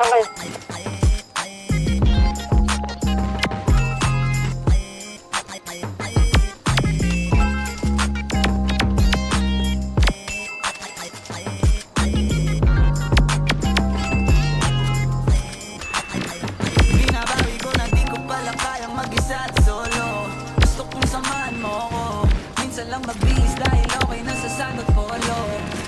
Saan kayo? Binabawi ko na di ko pala kayang mag-isa at solo. Gusto kong samahan mo ko. Minsan lang mabihis dahil okay na sa sanot polo.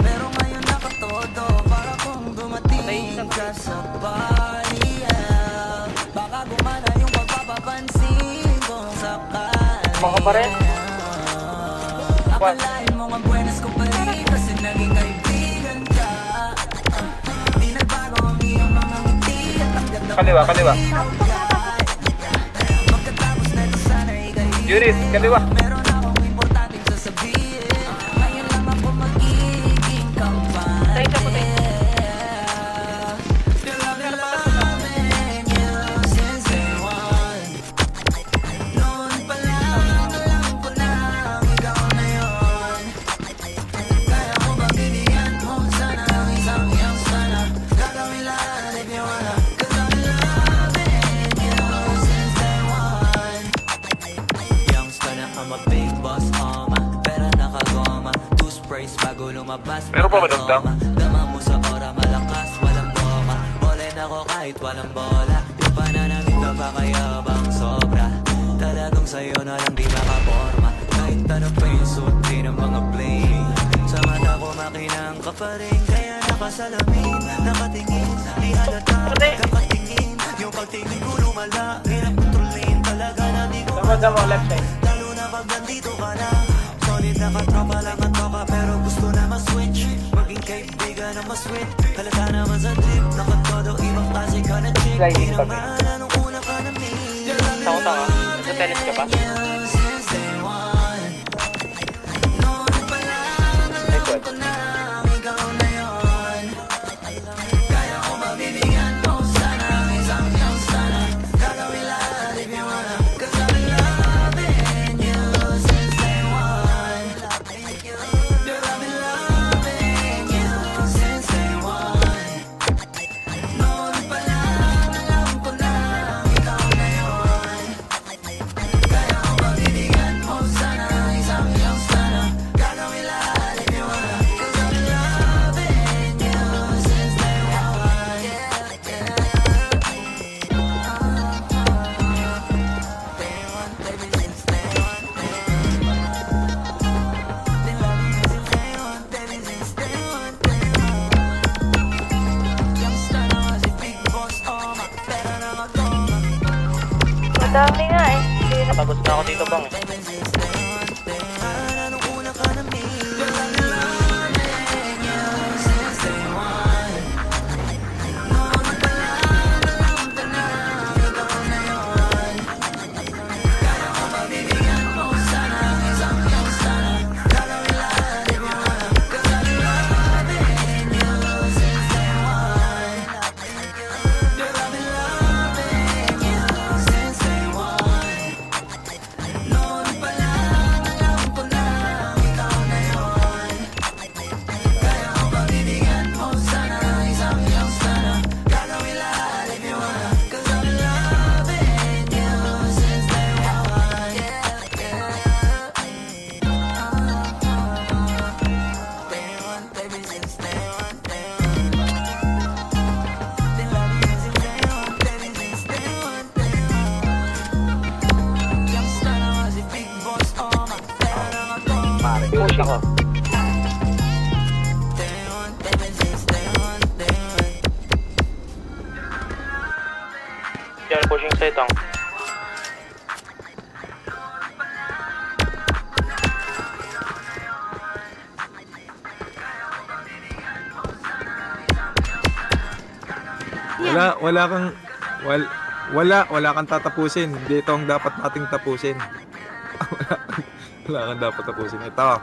Pero ngayon nakatodo para kung dumating ka sa party, yeah. Baka gumana yung pagpapapansin kung sakali. Mga pa rin. Akalain mo nga buenas ko pa rin kasi naging kaibigan ka. Di nagbago ang iyong mga ngiti at ang ganda mo. Kaliwa, kaliwa. Pagkatapos na ito sana'y kayo. Juris, kaliwa. Meron akong importanteng sasabihin. Ngayon lang ako magiging kampante. Feel like I'm loving you since day one. Noon pa lang, alam ko na ikaw na yun. Kaya ko ba bibigyan mo sana ang isang iyong sana. Gagawin lahat if you wanna. Cause I'm loving you since day one. Youngster na I'm a big boss, pera nakagoma. Two sprays bago lumabas. Meron pa ba dagdag? Dama mo sa ora, malakas, walang goma. All-in ako kahit walang bola. Yung pananamit napakayabang sobra. Talagang sa'yo na lang di makaporma. Kahit ano pa yung suot din ng mga bling. Sa mata ko makinang ka pa rin. Kaya nakasalamin, nakatingin. Di halata, nakatingin. Yung pagtingin ko lumala. Hirap kontrolin talaga na di ko Sama left side. lalo na pag nandito ka na. Solid na katropa lang ang toka. Pero gusto na ma-switch. Maging kaibigan na ma-sweet. Halata naman sa trip. Nakatodo ibang klase ka na chick. Sliding Di pa naman anong una ka na meet. Tako ka. Nag-tennis ka ba? Since day one. Noon pa lang alam ko na ikaw na yun. Kaya ko mabibigyan mo sana ang isang iyong sana. Gagawin lahat if you wanna. Cause I've been loving you since day one. Girl, I've been loving you since day one. Noon pa lang alam ko na ikaw na yun. Kaya ko mabibigyan mo sana ang isang iyong sana. Gagawin lahat if you wanna. Cause I've been loving you since day one. Day one, baby, since day one. Been loving you since day one, baby, since day one, day one. Youngster na kasi big boss, pera na magoma. Madami nga eh. Pagod na ako dito bang. Baby, since day one, day one. Anong una ka na meet? Girl, I've been loving you since day one. Noon pa lang, alam ko na ikaw na yun. Kaya ko mabibigyan mo sana ang isang iyong sana. Gagawin lahat if you wanna. Cause I've been loving you since day one. Girl, I've been loving you since day one. Noon pa lang, alam ko na ikaw na yun. Kaya ko mabibigyan mo sana ang isang iyong sana. Gagawin lahat if you wanna. Cause I've been loving you since day one. Day one, baby, since day one, day one. Been loving you since day one, baby, since day one, day one. Youngster na kasi big boss, pera na magoma. Pare, push ako. Day one, baby, since day one, day one. Yan, pushing sa itong. Wala kang tatapusin. Hindi ito ang dapat nating tapusin. Wala kang dapat tapusin. Ito.